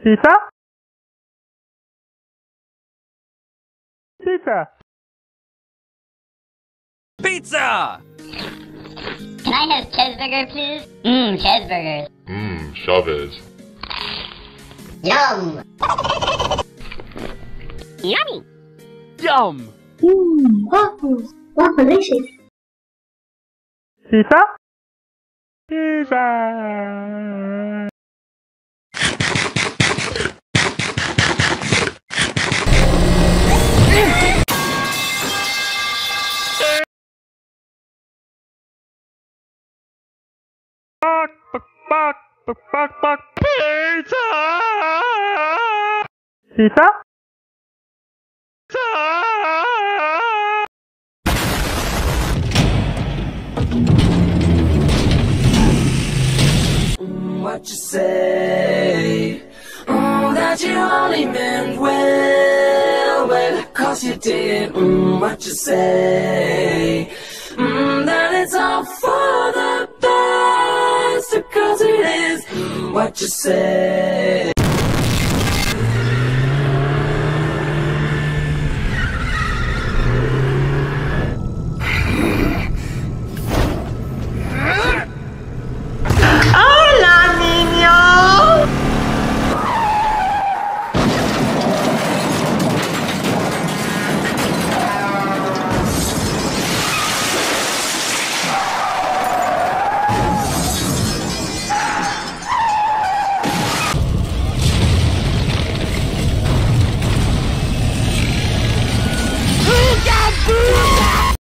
Pizza? Pizza! Pizza! Can I have cheeseburger, please? Cheeseburgers. Chavez. Yum! Yummy! Yum! Waffles. Waffleicious. Pizza? Pizza! Pizza! Pizza? What you say? That you only meant well, 'cause you did. What you say? That it's all for the best, 'cause it is. What you say?